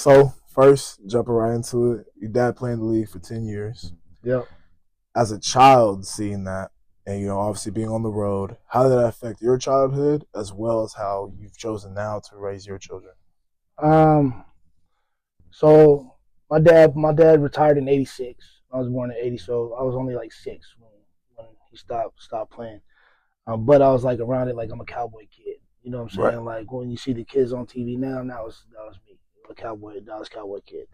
So first, jumping right into it, your dad played in the league for 10 years. Yep. As a child, seeing that, and obviously being on the road, how did that affect your childhood as well as how you've chosen now to raise your children? Um. So my dad retired in '86. I was born in '80, so I was only like 6 when he stopped playing. But I was like around it like I'm a cowboy kid. You know what I'm Right. saying? Like when you see the kids on TV now, that was me, a cowboy, Dallas Cowboy kid.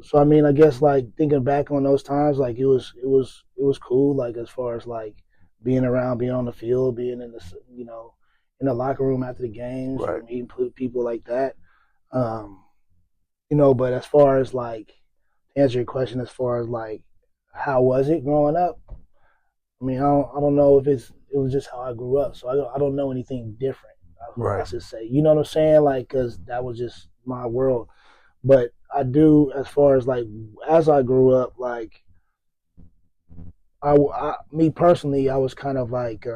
So I mean, I guess like thinking back on those times, like it was cool. Like as far as like being around, being on the field, being in in the locker room after the games, Right. meeting people like that. Um, but as far as like to answer your question, as far as like how was it growing up? I mean, I don't know if it was just how I grew up, so I don't know anything different. I Right. should say, you know what I'm saying? Like, cause that was just my world. But I do, as far as like as I grew up, like me personally, I was kind of like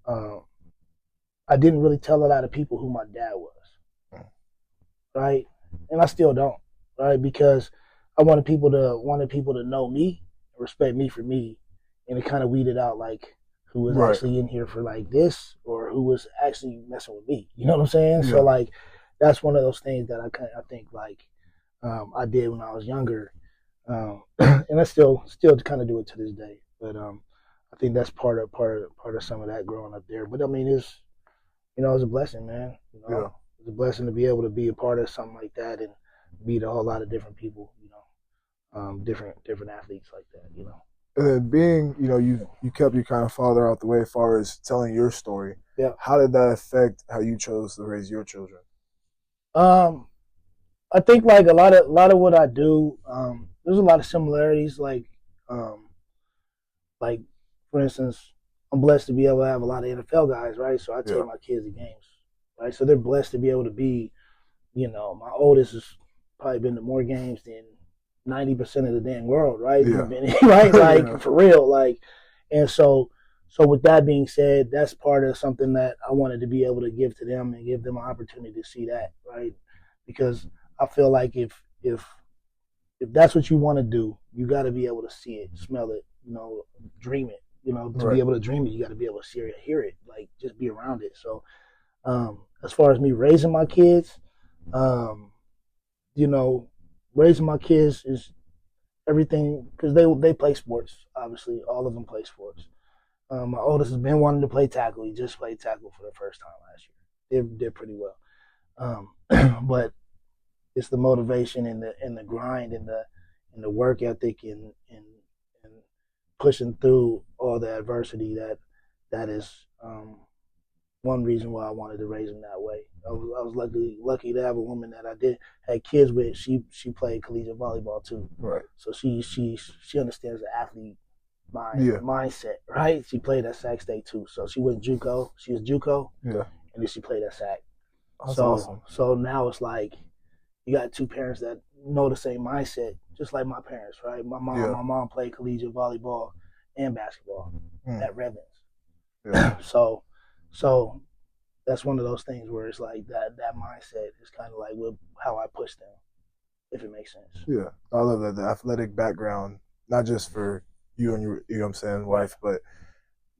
uh, I didn't really tell a lot of people who my dad was, right? And I still don't, right? Because I wanted people to know me, respect me for me, and it kind of weeded out like who was Right. actually in here for like this or who was actually messing with me. You know what I'm saying? So Yeah. like that's one of those things that I think like I did when I was younger, and I still kind of do it to this day. But I think that's part of some of that growing up there. But I mean, it was a blessing, man. Yeah. It's a blessing to be able to be a part of something like that and meet a whole lot of different people. Different athletes like that. And then being, you kept your kind of father out the way as far as telling your story. Yeah. How did that affect how you chose to raise your children? Um, I think like a lot of what I do, there's a lot of similarities. Um, like for instance, I'm blessed to be able to have a lot of NFL guys, right? So I Yeah. take my kids to games, right? So they're blessed to be able to be, my oldest has probably been to more games than 90% of the damn world, right? Yeah. Right? Like Yeah. for real, like, and so with that being said, that's part of something that I wanted to be able to give to them and give them an opportunity to see that, right? Because I feel like if that's what you want to do, you got to be able to see it, smell it, dream it. To be Right. able to dream it, you got to be able to see it, hear it, like just be around it. So, as far as me raising my kids, um, you know, raising my kids is everything because they play sports. Obviously, all of them play sports. My oldest has been wanting to play tackle. He just played tackle for the first time last year. They did pretty well, but it's the motivation and the grind and the work ethic and pushing through all the adversity that is one reason why I wanted to raise them that way. I was lucky to have a woman that I did had kids with. She played collegiate volleyball too, Right. so she understands the athlete Yeah. mindset, right? She played at Sac State too, so she went JUCO. She was JUCO, Yeah. and then she played at Sac. That's So awesome. so now it's like you got two parents that know the same mindset, just like my parents, right? Yeah. My mom played collegiate volleyball and basketball Mm. at Redlands. Yeah. So that's one of those things where it's like that mindset is kind of like how I push them, if it makes sense. Yeah. I love that. The athletic background, not just for you and your, you know what I'm saying, wife, but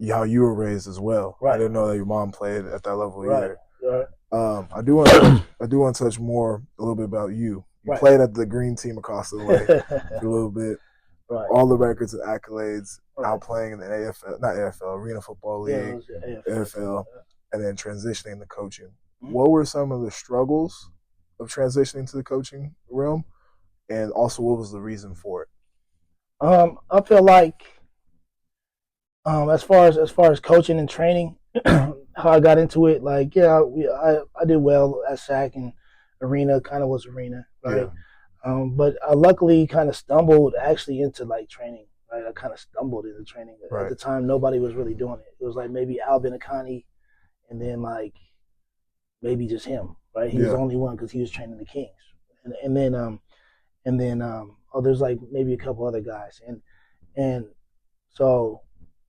how you were raised as well. I Right. didn't know that your mom played at that level Right. either. Right. I do want to touch more a little bit about you. You Right. played at the green team across the way for a little bit. Right. All the records and accolades, Right. now playing in the AFL, not AFL, Arena Football Yeah, League, it was the NFL, and then transitioning to coaching. Mhm. What were some of the struggles of transitioning to the coaching realm, and also what was the reason for it? I feel like as far as coaching and training, how I got into it, like I did well at SAC and Arena, kind of was Arena, right? Yeah. But I luckily kind of stumbled actually into like training, right? I kind of stumbled into training. Right. At the time, nobody was really doing it. It was like maybe Al Benacani, and then like maybe just him, right? He was the only one because he was training the Kings, and then there's like maybe a couple other guys, and so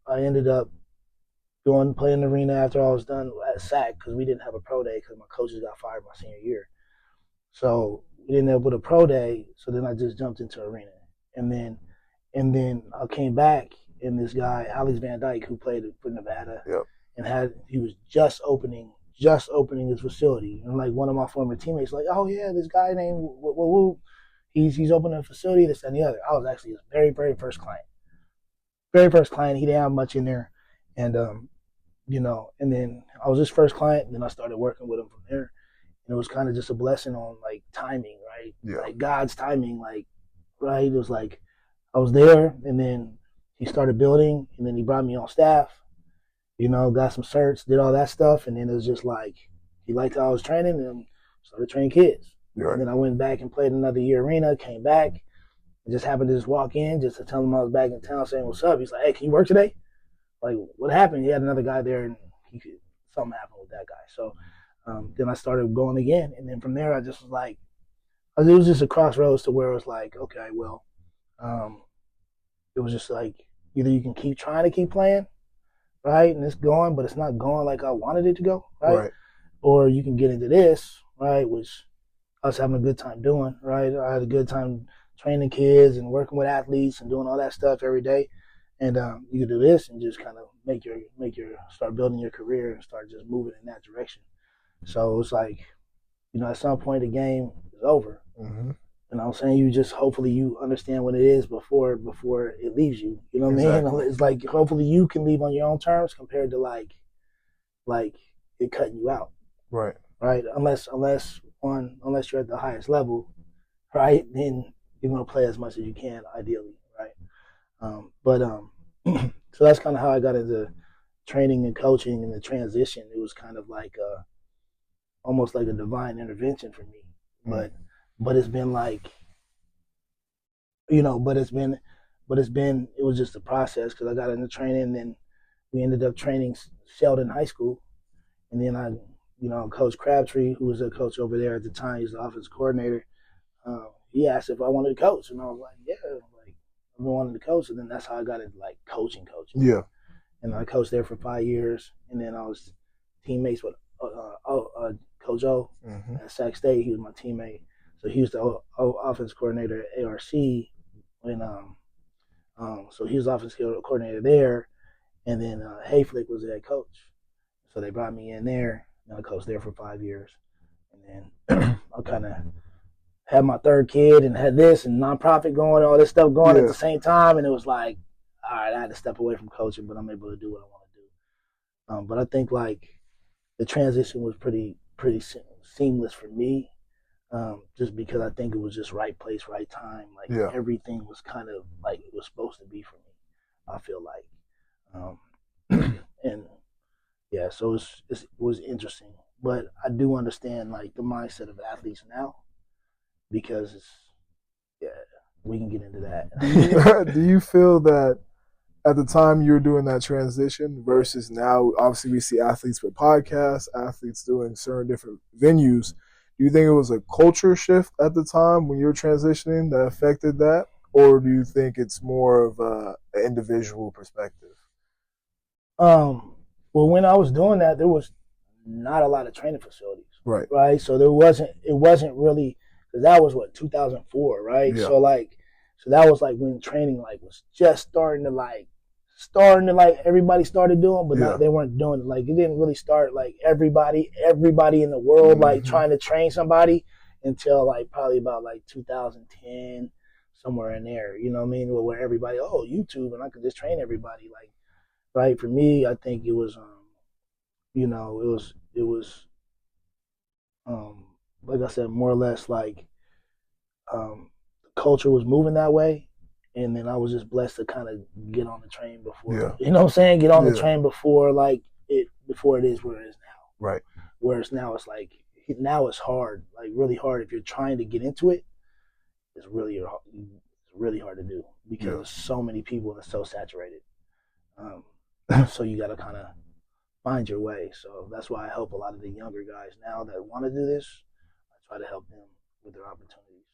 I ended up playing the Arena after I was done at SAC because we didn't have a pro day because my coaches got fired my senior year. So we didn't end up with a pro day. So then I just jumped into arena, and then I came back, and this guy Alex Van Dyke, who played for Nevada, Yep. and he was just opening his facility, and like one of my former teammates, like, oh yeah, this guy named he's opening a facility, this and the other. I was actually his very first client. Very first client. He didn't have much in there, and and then I was his first client, and then I started working with him from there. And it was kind of just a blessing on like timing, right? Yeah. Like God's timing, like, right? It was like I was there, and then he started building, and then he brought me on staff, got some certs, did all that stuff, and then it was just like he liked how I was training and started training kids. Right. And then I went back and played another year arena, came back, and just happened to just walk in just to tell him I was back in town saying, what's up? He's like, hey, can you work today? Like, what happened? He had another guy there, and something happened with that guy. So then I started going again, and then from there I just was like, it was just a crossroads to where it was like, okay, well, it was just like either you can keep trying to keep playing, right, and it's going, but it's not going like I wanted it to go, right? Or you can get into this, right, which I was having a good time doing, right? I had a good time training kids and working with athletes and doing all that stuff every day. And you can do this and just kind of make your start building your career and start just moving in that direction. So it's like, at some point the game is over. Mm-hmm. And I'm saying you just hopefully you understand what it is before it leaves you. You know what I mean? It's like hopefully you can leave on your own terms compared to like it cutting you out. Right. Right. Unless you're at the highest level, right? Then you're gonna play as much as you can, ideally, right? So that's kind of how I got into training and coaching and the transition. It was kind of like almost like a divine intervention for me. But it's been like, it was just a process because I got into training, and then we ended up training Sheldon High School, and then I, Coach Crabtree, who was a coach over there at the time, he's the offensive coordinator. He asked if I wanted to coach, and I was like, yeah, like I've been wanting to coach, and then that's how I got into like coaching. Yeah. And I coached there for 5 years, and then I was teammates with Coach O at Sac State. He was my teammate. So he was the offense coordinator at ARC when so he was offense coordinator there, and then Hayflick was the head coach. So they brought me in there, and I coached there for 5 years, and then I kind of had my third kid and had this and nonprofit going, all this stuff going at the same time, and it was like, all right, I had to step away from coaching, but I'm able to do what I want to do. But I think like the transition was pretty seamless for me. Just because I think it was just right place, right time. Like everything was kind of like it was supposed to be for me. I feel like, and yeah, so it was interesting. But I do understand like the mindset of athletes now, because we can get into that. Do you feel that at the time you were doing that transition versus now? Obviously, we see athletes with podcasts, athletes doing certain different venues. Do you think it was a culture shift at the time when you were transitioning that affected that? Or do you think it's more of an individual perspective? Well, when I was doing that, there was not a lot of training facilities. Right. So it wasn't really, because that was 2004, right? Yeah. So that was like when training like was just starting to everybody started doing, but they weren't doing it. Like it didn't really start like everybody in the world like trying to train somebody until like probably about like 2010, somewhere in there. You know what I mean? Where everybody, YouTube, and I could just train everybody. Like, right? For me, I think it was, it was like I said, more or less like the culture was moving that way. And then I was just blessed to kind of get on the train before, you know what I'm saying? Get on the train before it is where it is now. Right. Whereas now it's like, now it's hard, like really hard. If you're trying to get into it, it's really hard to do because there's so many people and it's so saturated. So you got to kind of find your way. So that's why I help a lot of the younger guys now that want to do this. I try to help them with their opportunities.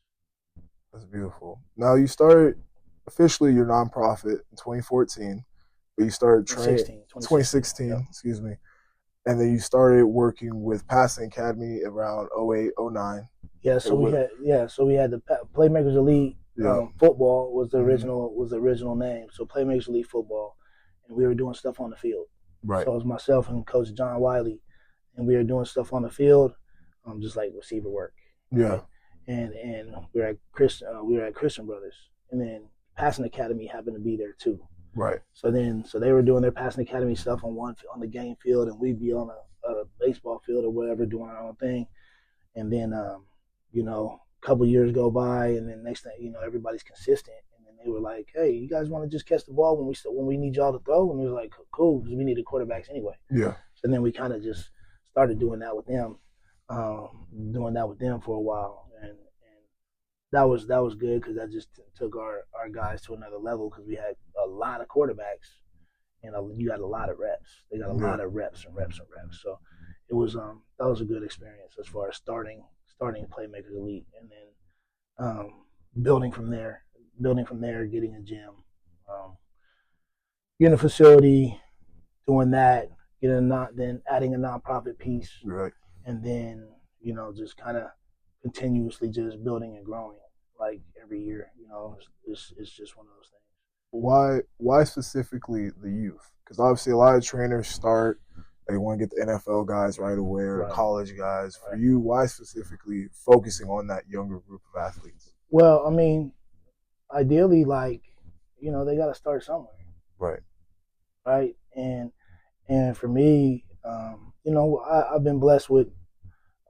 That's beautiful. Now you started officially your nonprofit in 2014, but you started training 2016, excuse me. And then you started working with Passing Academy around 08, 09. Yeah, so we had the Playmakers Elite football was the original name. So Playmakers Elite football, and we were doing stuff on the field. Right. So it was myself and Coach John Wiley, and we were doing stuff on the field, just like receiver work. Yeah. Right? And we were at Christian Brothers, and then Passing Academy happened to be there too. Right. So they were doing their Passing Academy stuff on the game field, and we'd be on a baseball field or whatever doing our own thing. And then a couple years go by, and then next thing everybody's consistent. And then they were like, "Hey, you guys want to just catch the ball when we need y'all to throw?" And we was like, "Cool," because we needed quarterbacks anyway. Yeah. So then we kind of just started doing that with them, for a while, and that was good because that just took our guys to another level because we had a lot of quarterbacks, and you got a lot of reps. They got a lot of reps and reps and reps. So it was that was a good experience as far as starting Playmakers Elite, and then building from there, getting a gym, getting a facility, doing that, then adding a nonprofit piece, right, and then just kind of continuously just building and growing like every year. It's just one of those things. Why specifically the youth? Because obviously a lot of trainers start. They want to get the NFL guys right away or college guys. For you, why specifically focusing on that younger group of athletes? Well, I mean, ideally, they got to start somewhere. Right. Right. And for me, I've been blessed with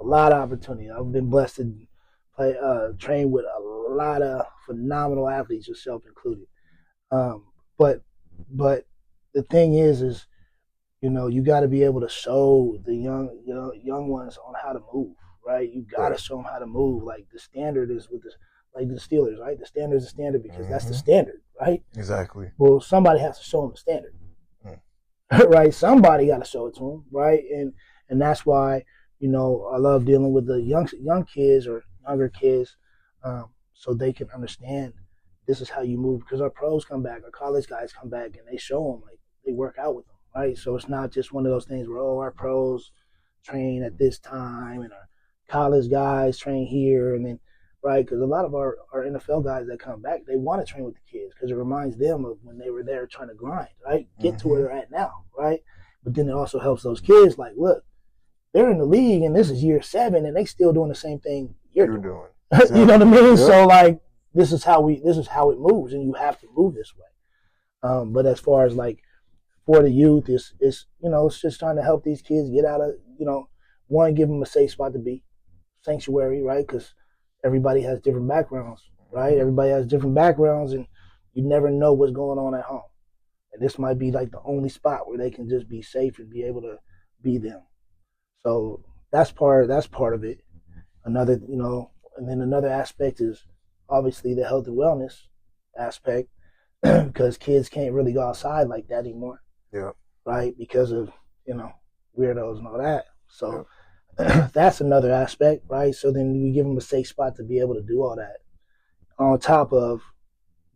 a lot of opportunity. I've been blessed to train with a lot of phenomenal athletes, yourself included. But the thing is you got to be able to show the young ones on how to move, right? You got to show them how to move. Like the standard is with the Steelers, right? The standard is the standard because that's the standard, right? Exactly. Well, somebody has to show them the standard, right? Somebody got to show it to them, right? And that's why I love dealing with the young kids or younger kids, so they can understand this is how you move. Because our pros come back, our college guys come back, and they show them they work out with them. Right, so it's not just one of those things where our pros train at this time and our college guys train here, and then because a lot of our NFL guys that come back, they want to train with the kids because it reminds them of when they were there trying to grind, right, get to where they're at now, right. But then it also helps those kids look, they're in the league and this is year 7 and they still doing the same thing you're doing. Exactly. You know what I mean? Yep. So this is how it moves, and you have to move this way. But as far as for the youth, it's just trying to help these kids get out of, one, give them a safe spot to be, sanctuary, right? Because everybody has different backgrounds, right? Everybody has different backgrounds, and you never know what's going on at home. And this might be the only spot where they can just be safe and be able to be them. So that's part of it. Another, and then another aspect is obviously the health and wellness aspect, because kids can't really go outside like that anymore. Yeah. Right? Because of, weirdos and all that. So that's another aspect, right? So then we give them a safe spot to be able to do all that. On top of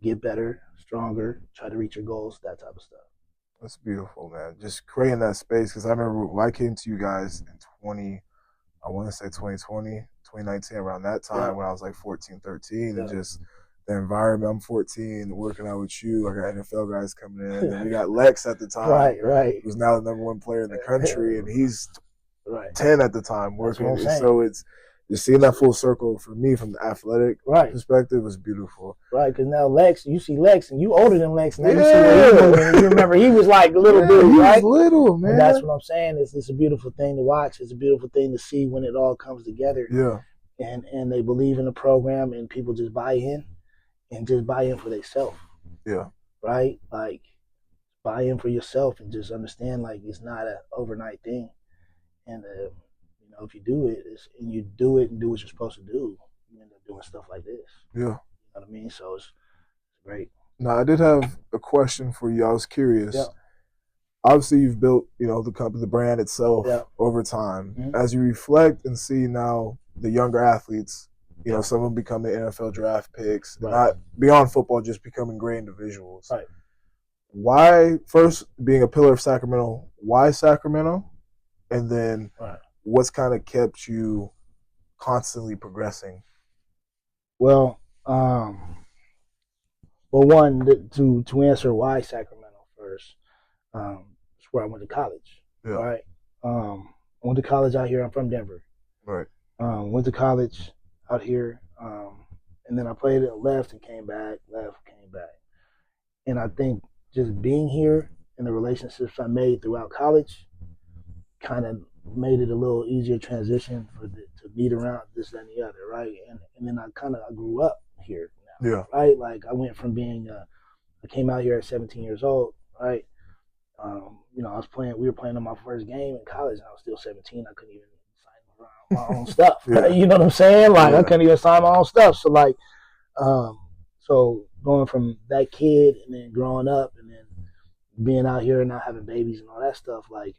get better, stronger, try to reach your goals, that type of stuff. That's beautiful, man. Just creating that space, because I remember when I came to you guys in 2020, 2019, around that time when I was 14, 13, and just the environment. I'm 14, working out with you. I got NFL guys coming in. And we got Lex at the time. Right. Who's now the #1 player in the country, and he's 10 at the time working. So it's just seeing that full circle for me from the athletic perspective was beautiful. Right, because now you see Lex, and you older than Lex. Now you see where he's moving. You remember he was little dude, right? He was little, man. And that's what I'm saying. It's a beautiful thing to watch. It's a beautiful thing to see when it all comes together. Yeah. And they believe in the program, and people just buy in. And just buy in for themselves. Yeah. Right? Buy in for yourself and just understand it's not an overnight thing. And if you do it, and you do it and do what you're supposed to do, you end up doing stuff like this. Yeah. You know what I mean? So it's great. Now, I did have a question for you. I was curious. Yeah. Obviously, you've built, the company, the brand itself over time. Mm-hmm. As you reflect and see now the younger athletes, some of them becoming NFL draft picks, not beyond football, just becoming great individuals. Right. Why, first, being a pillar of Sacramento, why Sacramento? And then what's kind of kept you constantly progressing? Well, one, to answer why Sacramento first, it's where I went to college, Yeah. right? I went to college out here. I'm from Denver. Right. Went to college out here, and then I played it, left and came back, left, came back. And I think just being here and the relationships I made throughout college kind of made it a little easier transition to meet around this, that, and the other, right? And then I grew up here now, Yeah. right? Like I went from being, I came out here at 17 years old, right? You know, we were playing on my first game in college, and I was still 17. I couldn't even sign my own stuff. Yeah. You know what I'm saying? Like Yeah. I couldn't even sign my own stuff. So like, so going from that kid and then growing up and then being out here and not having babies and all that stuff, like,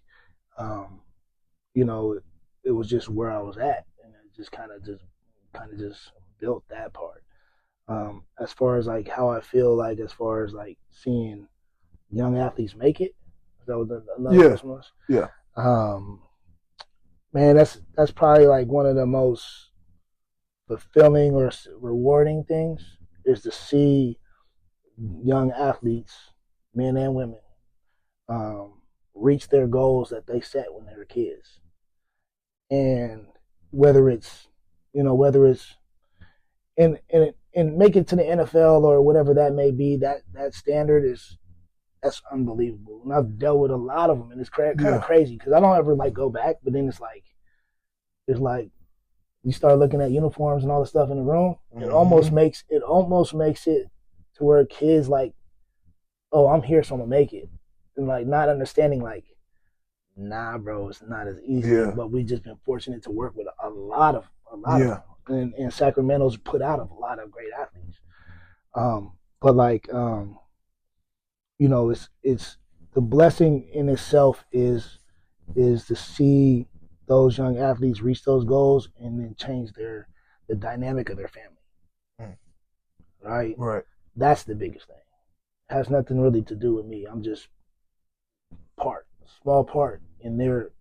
you know, it was just where I was at, and it just kind of just built that part. As far as like how I feel, like as far as like seeing young athletes make it, is that what another question was? Yeah. Man, that's probably like one of the most fulfilling or rewarding things is to see young athletes, men and women, reach their goals that they set when they were kids. And whether it's in make it to the NFL or whatever that may be, that standard that's unbelievable. And I've dealt with a lot of them, and it's kind of crazy because I don't ever like go back, but then it's like you start looking at uniforms and all the stuff in the room. Mm-hmm. It almost makes it to where kids like, oh, I'm here, so I'm gonna make it, and like not understanding like, nah, bro, it's not as easy. Yeah. But we've just been fortunate to work with a lot of them. And Sacramento's put out a lot of great athletes. But like, you know, it's the blessing in itself is to see those young athletes reach those goals and then change the dynamic of their family. Right. That's the biggest thing. It has nothing really to do with me. I'm just small part in their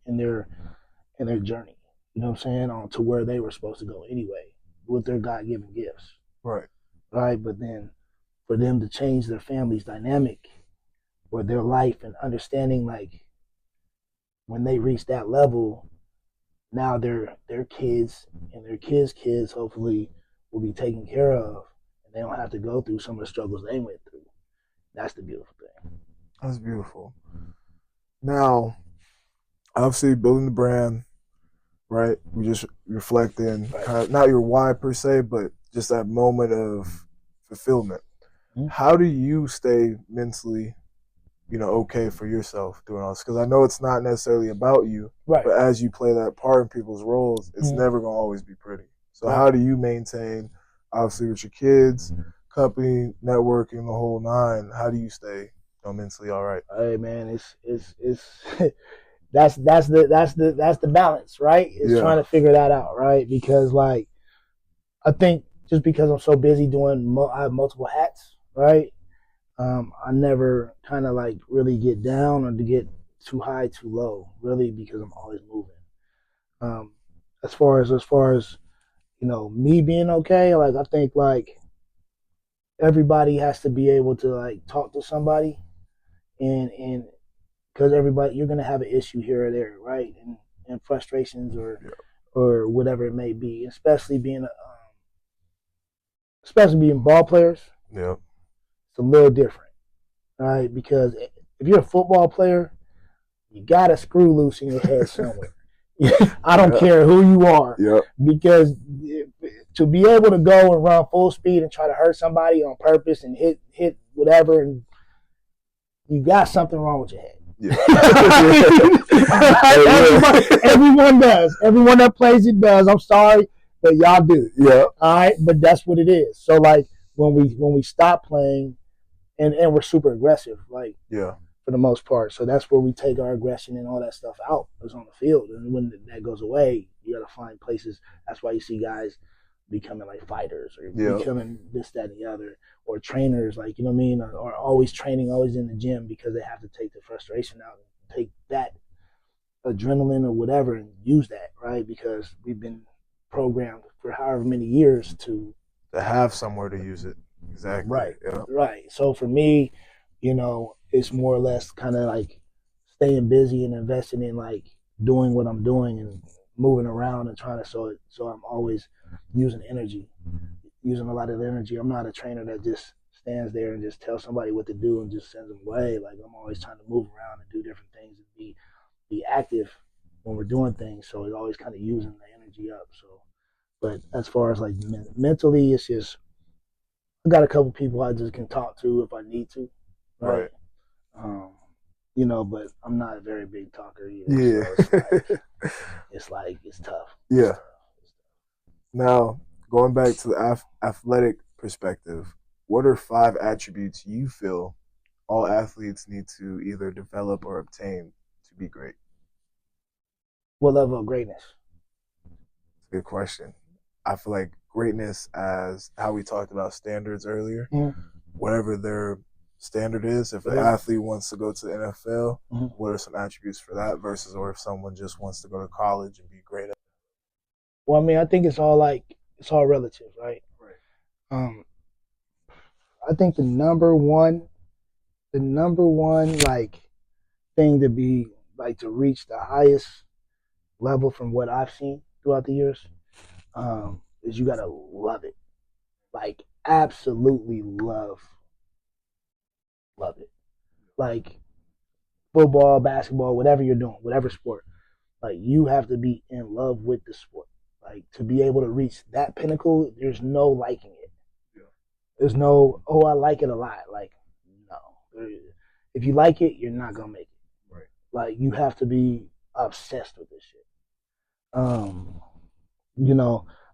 journey. You know what I'm saying? On to where they were supposed to go anyway, with their God-given gifts. Right. But then for them to change their family's dynamic or their life and understanding, like when they reach that level, now their kids and their kids hopefully will be taken care of, and they don't have to go through some of the struggles they went through. That's the beautiful thing. That's beautiful. Now, obviously building the brand, right? We just reflecting, kind of, not your why per se, but just that moment of fulfillment. Mm-hmm. How do you stay mentally, okay for yourself doing all this? Because I know it's not necessarily about you, but as you play that part in people's roles, it's never going to always be pretty. So how do you maintain, obviously with your kids, company, networking, the whole nine, how do you stay mentally all right? Hey man, it's that's the balance, right? It's trying to figure that out, right? Because like I think just because I'm so busy I have multiple hats, right? I never kind of like really get down or to get too high, too low, really, because I'm always moving. As far as me being okay, like I think like everybody has to be able to like talk to somebody, and because everybody, you're gonna have an issue here or there, right? And frustrations or whatever it may be, especially being ball players. Yeah, it's a little different, right? Because if you're a football player, you got a screw loose in your head somewhere. I don't care who you are, because to be able to go and run full speed and try to hurt somebody on purpose and hit whatever, and you got something wrong with your head. Yeah. Everyone does. Everyone that plays it does. I'm sorry, but y'all do. Yeah. All right, but that's what it is. So like when we stop playing, and we're super aggressive, like for the most part. So that's where we take our aggression and all that stuff out. It's on the field, and when that goes away, you got to find places. That's why you see guys becoming like fighters or becoming this, that, and the other, or trainers, like, you know what I mean, or always training, always in the gym, because they have to take the frustration out and take that adrenaline or whatever and use that, right? Because we've been programmed for however many years to have somewhere to use it. Exactly. Right. Yeah. Right. So for me, it's more or less kind of like staying busy and investing in like doing what I'm doing and moving around and trying to so I'm always using using a lot of energy. I'm not a trainer that just stands there and just tells somebody what to do and just sends them away. Like I'm always trying to move around and do different things and be active when we're doing things. So it's always kind of using the energy up. So, but as far as like mentally, it's just I got a couple people I just can talk to if I need to, right? Um, but I'm not a very big talker either. Yeah. So it's tough. Yeah. Now, going back to the athletic perspective, what are 5 attributes you feel all athletes need to either develop or obtain to be great? What level of greatness? Good question. I feel like greatness, as how we talked about standards earlier, whatever their standard is, if an athlete wants to go to the NFL, what are some attributes for that versus or if someone just wants to go to college and be great at it? Well, I mean, I think it's all relative, right? Right. I think the number one like thing to be like to reach the highest level from what I've seen throughout the years is you gotta love it, like absolutely love it, like football, basketball, whatever you're doing, whatever sport, like you have to be in love with the sport, like to be able to reach that pinnacle. There's no liking it. There's no, oh, I like it a lot. Like, no. If you like it, you're not going to make it. Right. Like, you have to be obsessed with this shit.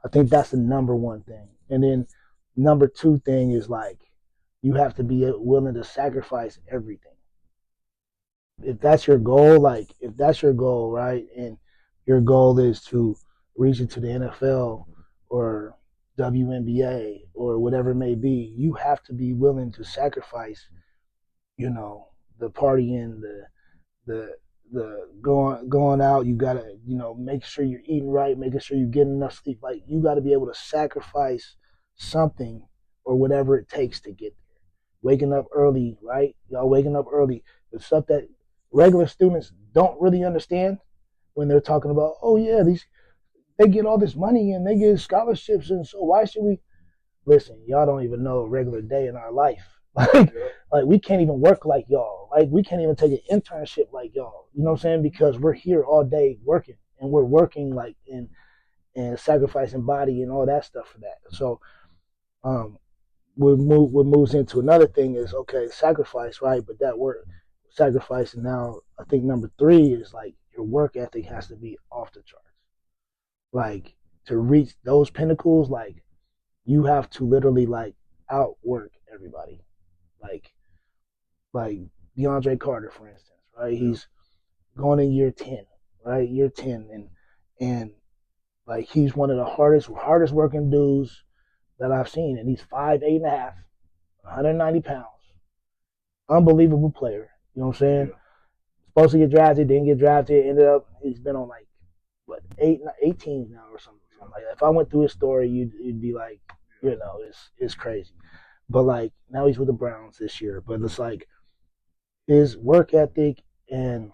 I think that's the number one thing. And then number 2 thing is like, you have to be willing to sacrifice everything. If that's your goal, right, and your goal is to reach into the NFL or WNBA or whatever it may be, you have to be willing to sacrifice, the partying, the going out. You gotta, make sure you're eating right, making sure you're getting enough sleep. Like you got to be able to sacrifice something or whatever it takes to get there. Waking up early, right? Y'all waking up early. The stuff that regular students don't really understand when they're talking about, oh yeah, they get all this money and they get scholarships, and so why should we? Listen, y'all don't even know a regular day in our life. Like we can't even work like y'all. Like we can't even take an internship like y'all. You know what I'm saying? Because we're here all day working, and we're working like and sacrificing body and all that stuff for that. So, what moves into another thing is okay, sacrifice, right? But that word sacrifice, and now I think number 3 is like your work ethic has to be off the charts. Like to reach those pinnacles, like you have to literally like outwork everybody. Like DeAndre Carter, for instance, right? He's going in year 10, right? Year 10, and like he's one of the hardest working dudes that I've seen, and he's 5'8.5", 190 pounds, unbelievable player. You know what I'm saying? Yeah. Supposed to get drafted, didn't get drafted. Ended up he's been on like 18 now or something like that. If I went through his story, you'd be like, it's crazy. But like now he's with the Browns this year. But it's like his work ethic and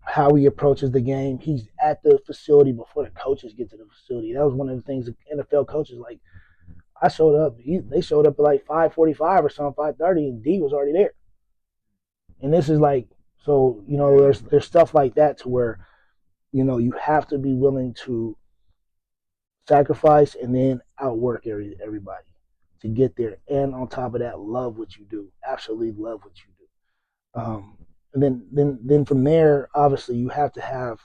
how he approaches the game. He's at the facility before the coaches get to the facility. That was one of the things the NFL coaches like. I showed up. They showed up at like 5:45 or something, 5:30, and D was already there. And this is like, so there's stuff like that to where, you have to be willing to sacrifice and then outwork everybody to get there. And on top of that, love what you do. Absolutely love what you do. And then from there, obviously, you have to have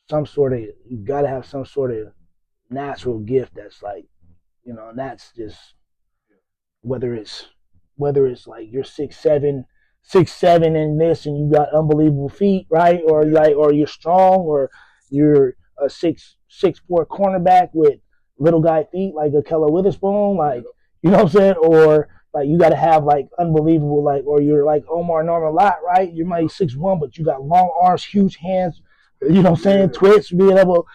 you got to have some sort of natural gift that's like, and that's just whether it's like you're 6'7" and this, and you got unbelievable feet, right? Or you're strong, or you're a 6'4" cornerback with little guy feet like a Keller Witherspoon, like you know what I'm saying? Or like you got to have like unbelievable, like, or you're like Omar Norman Lott, right? You might be 6'1", but you got long arms, huge hands, You know what I'm saying? Twitch, being able,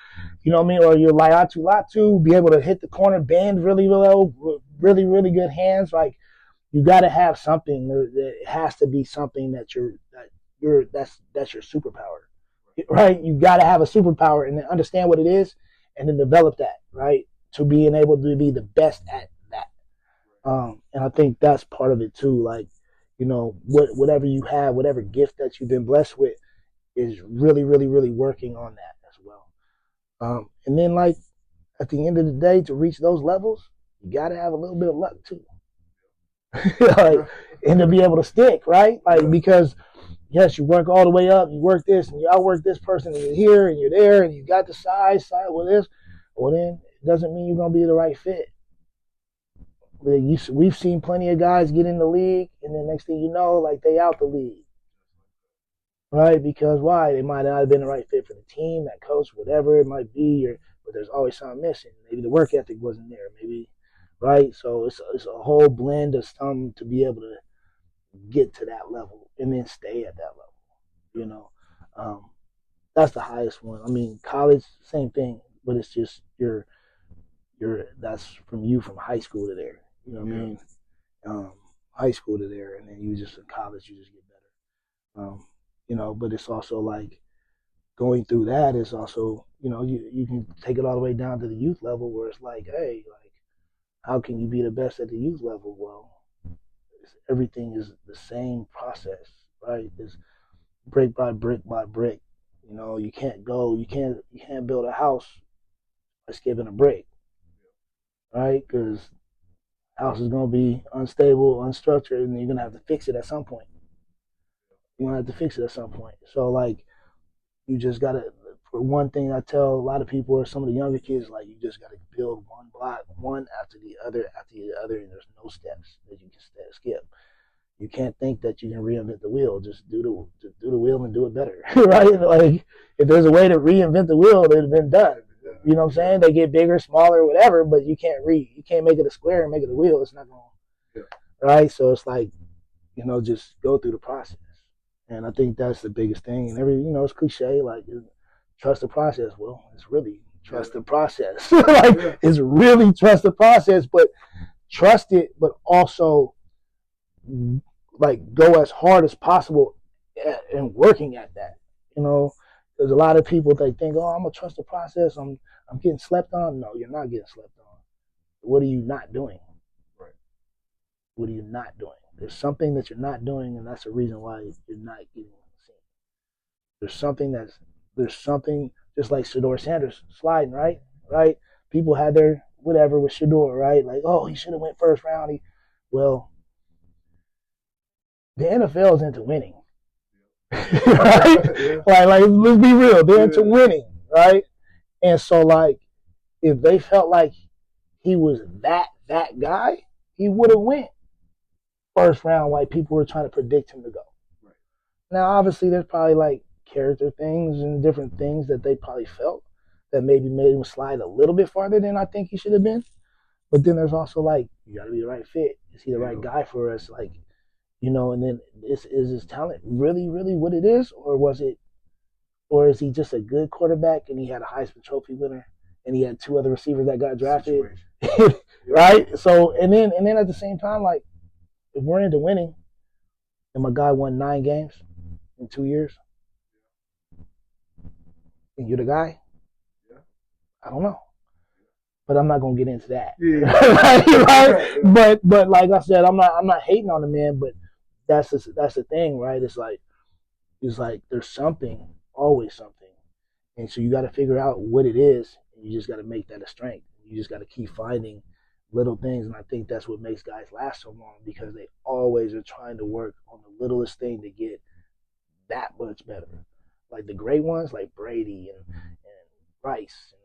you know what I mean, or your Laiatu Latu, be able to hit the corner, bend really low, really, really good hands. Like, you got to have something. It has to be something that's your superpower, right? You got to have a superpower and then understand what it is, and then develop that, right? To being able to be the best at that. And I think that's part of it too. Like, you know, whatever you have, whatever gift that you've been blessed with, is really, really, really working on that as well. And then, like, at the end of the day, to reach those levels, you got to have a little bit of luck too. Like, and to be able to stick, right? Like, because yes, you work all the way up, you work this, and you outwork this person, and you're here, and you're there, and you got the size with this. Well, then it doesn't mean you're gonna be the right fit. We've seen plenty of guys get in the league, and then next thing you know, like, they out the league. Right? Because why? They might not have been the right fit for the team, that coach, whatever it might be, but there's always something missing. Maybe the work ethic wasn't there. Maybe, right? So it's a whole blend of something to be able to get to that level and then stay at that level. You know, that's the highest one. I mean, college, same thing, but it's just that's from high school to there. You know what I mean? High school to there, and then you just in college, you just get better. You know, but it's also like going through that is also, you know, you can take it all the way down to the youth level where it's like, hey, like, how can you be the best at the youth level? Well, everything is the same process, right? It's brick by brick by brick. You know, you can't build a house by skipping a brick, right? Because house is going to be unstable, unstructured, and you're going to have to fix it at some point. You're going to have to fix it at some point. So, like, you just got to, for one thing, I tell a lot of people, or some of the younger kids, like, you just got to build one block, one after the other, and there's no steps that you can skip. You can't think that you can reinvent the wheel. Just do the wheel and do it better, right? Like, if there's a way to reinvent the wheel, it'd have been done. You know what I'm saying? They get bigger, smaller, whatever, but you can't make it a square and make it a wheel. It's not going, right? So it's like, you know, just go through the process. And I think that's the biggest thing. And you know, it's cliche, like, trust the process. Well, it's really trust the process. Like, it's really trust the process, but trust it, but also, like, go as hard as possible in working at that. You know, there's a lot of people, they think, oh, I'm gonna trust the process. I'm getting slept on. No, you're not getting slept on. What are you not doing? Right. What are you not doing? There's something that you're not doing, and that's the reason why you're not getting seen. There's something, just like Shedeur Sanders sliding, right? Right? People had their whatever with Shedeur, right? Like, oh, he should have went first round. Well, the NFL is into winning. Right? Like, let's be real. They're into winning, right? And so, like, if they felt like he was that guy, he would have went first round, like people were trying to predict him to go. Right. Now, obviously, there's probably, like, character things and different things that they probably felt that maybe made him slide a little bit farther than I think he should have been. But then there's also, like, you got to be the right fit. Is he the right guy for us? Like, you know, and then is his talent really, really what it is? Or is he just a good quarterback and he had a Heisman Trophy winner and he had two other receivers that got drafted? Right? So, and then at the same time, like, if we're into winning, and my guy won 9 games in 2 years, and you're the guy, I don't know. But I'm not gonna get into that. Right? But like I said, I'm not hating on the man, but that's the thing, right? It's like there's something, always something. And so you gotta figure out what it is, and you just gotta make that a strength. You just gotta keep finding little things, and I think that's what makes guys last so long, because they always are trying to work on the littlest thing to get that much better. Like the great ones, like Brady and Rice, and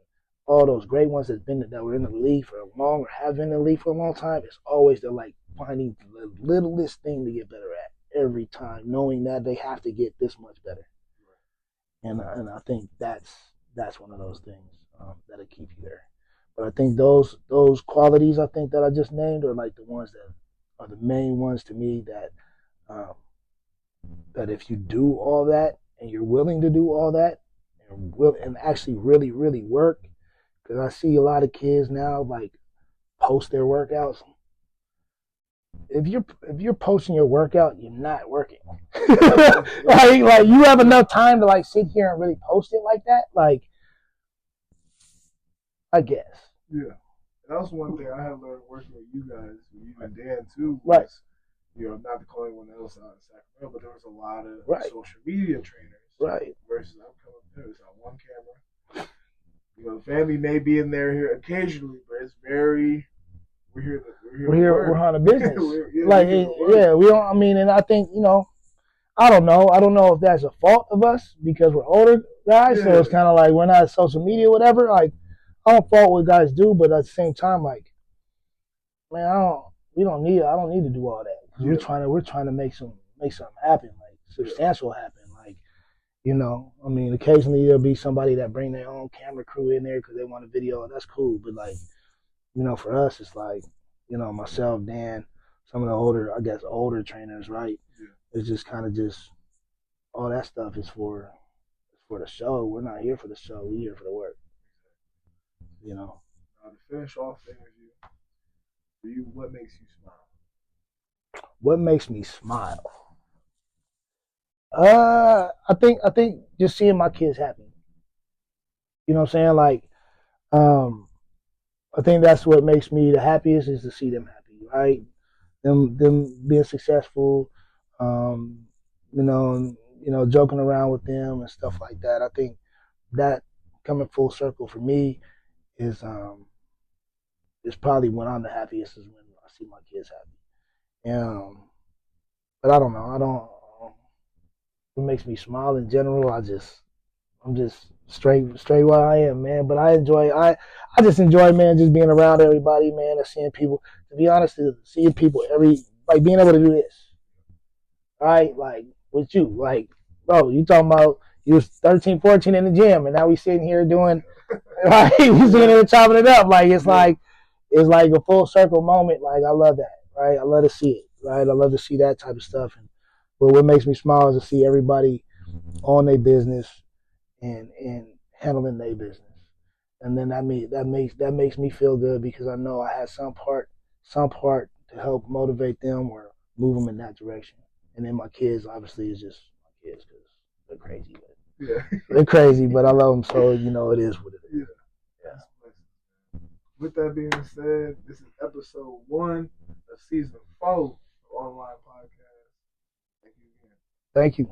all those great ones that were in the league for a long, or have been in the league for a long time. It's always they're like finding the littlest thing to get better at every time, knowing that they have to get this much better. And I think that's one of those things that'll keep you there. But I think those qualities I think that I just named are like the ones that are the main ones to me that that if you do all that and you're willing to do all that, and and actually really, really work. Because I see a lot of kids now like post their workouts. If you're posting your workout, you're not working. like you have enough time to like sit here and really post it like that. Like, I guess. Yeah. That was one thing I had learned working with you guys, even Dan too. Right. Not to call anyone else out in Sacramento, but there was a lot of Right. social media trainers. Right. Versus I'm coming there, it's on one camera. The family may be in there here occasionally, but it's very. We're on a business. We don't. I mean, and I think I don't know. I don't know if that's a fault of us because we're older guys, so it's kind of like we're not social media, whatever. Like, I don't fault what guys do, but at the same time, like, man, I don't need to do all that. We're trying to make something happen, like substantial happen. Like, I mean, occasionally there'll be somebody that bring their own camera crew in there because they want a video, and that's cool. But like, for us, it's like, myself, Dan, some of the older trainers, right? Yeah. It's just kind of just all that stuff is for the show. We're not here for the show. We're here for the work. To finish off the interview, for you, what makes you smile? What makes me smile? I think just seeing my kids happy. You know what I'm saying? Like, I think that's what makes me the happiest is to see them happy, right? Them being successful, joking around with them and stuff like that. I think that coming full circle for me is probably when I'm the happiest is when I see my kids happy. But I don't know. What makes me smile in general? I'm just straight where I am, man. But I just enjoy, man, just being around everybody, man, and seeing people. To be honest, seeing people like being able to do this, right? Like with you, like, bro, you talking about you was 13, 14 in the gym, and now we sitting here doing, like, we sitting here chopping it up. Like it's like a full circle moment. Like I love that, right? I love to see it, right? I love to see that type of stuff. But what makes me smile is to see everybody on their business and handling their business. And then that makes me feel good because I know I had some part to help motivate them or move them in that direction. And then my kids, obviously, is just my kids because they're crazy. They're crazy, but I love them, so it is what it is. Yeah. With that being said, this is episode 1 of season 4 of OnTheLine podcast. Thank you again. Thank you.